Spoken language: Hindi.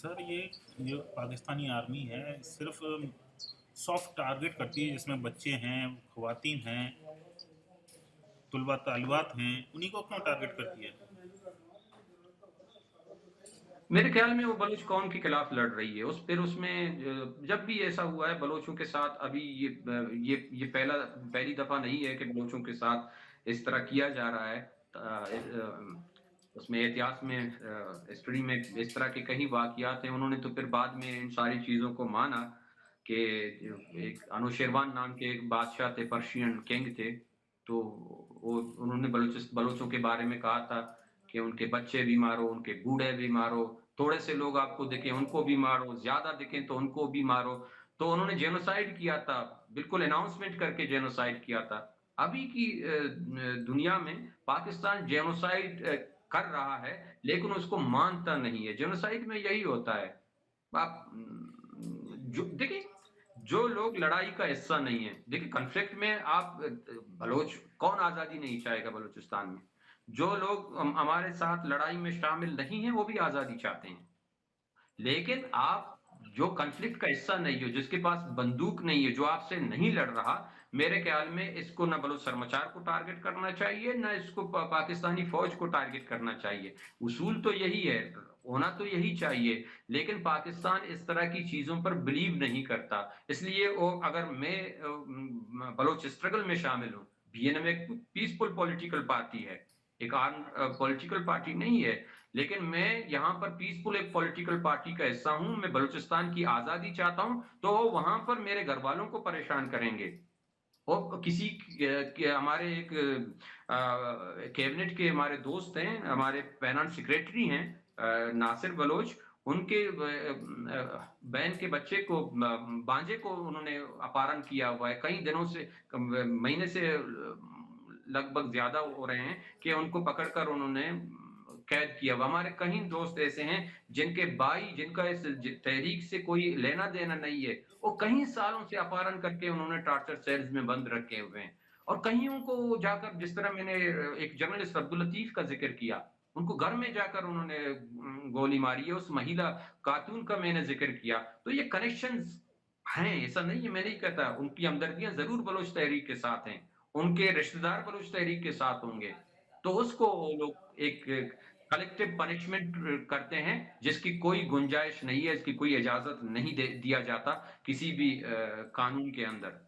सर ये पाकिस्तानी आर्मी है सिर्फ सॉफ्ट टारगेट करती है, जिसमें बच्चे हैं, ख़वातीन हैं, तुलबा तालिबात हैं, उन्हीं को क्यों टारगेट करती है? मेरे ख्याल में वो बलूच कौम के खिलाफ लड़ रही है। उस फिर उसमें जब भी ऐसा हुआ है बलोचों के साथ, अभी ये पहली दफ़ा नहीं है कि बलोचों के साथ इस तरह किया जा रहा है। उसमें इतिहास में हिस्ट्री में इस तरह के कई वाक़ियात हैं। उन्होंने तो फिर बाद में इन सारी चीज़ों को माना कि एक अनुशेरवान नाम के एक बादशाह थे, पर्शियन किंग थे। तो वो उन्होंने बलोचों के बारे में कहा था कि उनके बच्चे भी मारो, उनके बूढ़े भी मारो, थोड़े से लोग आपको दिखें उनको भी मारो, ज़्यादा दिखें तो उनको भी मारो। तो उन्होंने जेनोसाइड किया था, बिल्कुल अनाउंसमेंट करके जेनोसाइड किया था। अभी की दुनिया में पाकिस्तान जेनोसाइड कर रहा है, लेकिन उसको मानता नहीं है। जेनोसाइड में यही होता है। आप जो देखिए, जो लोग लड़ाई का हिस्सा नहीं है, देखिए कॉन्फ्लिक्ट में आप बलोच कौन आज़ादी नहीं चाहेगा बलूचिस्तान में? जो लोग हमारे साथ लड़ाई में शामिल नहीं हैं, वो भी आज़ादी चाहते हैं। लेकिन आप जो कॉन्फ्लिक्ट का हिस्सा नहीं हो, जिसके पास बंदूक नहीं है, जो आपसे नहीं लड़ रहा, मेरे ख्याल में इसको ना बलूच सरमाचार को टारगेट करना चाहिए, ना इसको पाकिस्तानी फ़ौज को टारगेट करना चाहिए। उसूल तो यही है, होना तो यही चाहिए, लेकिन पाकिस्तान इस तरह की चीज़ों पर बिलीव नहीं करता। इसलिए वो अगर मैं बलोच स्ट्रगल में शामिल हूँ, बीएनएम एक पीसफुल पॉलिटिकल पार्टी है, एक आर्म्ड पॉलिटिकल पार्टी नहीं है। लेकिन मैं यहाँ पर पीसफुल एक पॉलिटिकल पार्टी का हिस्सा हूँ, मैं बलूचिस्तान की आज़ादी चाहता हूँ, तो वो वहाँ पर मेरे घरवालों को परेशान करेंगे। और किसी के हमारे एक कैबिनेट के हमारे दोस्त हैं, हमारे फाइनेंस सेक्रेटरी हैं नासिर बलोच, उनके बहन के बच्चे को भांजे को उन्होंने अपहरण किया हुआ है। कई दिनों से महीने से लगभग ज़्यादा हो रहे हैं कि उनको पकड़कर उन्होंने कैद किया हुआ। हमारे कई दोस्त ऐसे हैं जिनके भाई जिनका इस तहरीक से कोई लेना-देना नहीं है, वो कई सालों से अपहरण करके उन्होंने टॉर्चर सेल्स में बंद रखे हुए हैं। और कइयों को जाकर जिस तरह मैंने एक जर्नलिस्ट अब्दुल लतीफ का ज़िक्र किया, उनको घर में जाकर उन्होंने गोली मारी है, उस महिला खातून का मैंने ज़िक्र किया। तो ये कनेक्शंस हैं, ऐसा नहीं है, मैं नहीं कहता, उनकी हमदर्दियाँ ज़रूर बलूच तहरीक के साथ हैं, उनके रिश्तेदार बलूच तहरीक के साथ होंगे। तो उसको वो लोग एक कलेक्टिव पनिशमेंट करते हैं, जिसकी कोई गुंजाइश नहीं है, इसकी कोई इजाज़त नहीं दे दिया जाता किसी भी कानून के अंदर।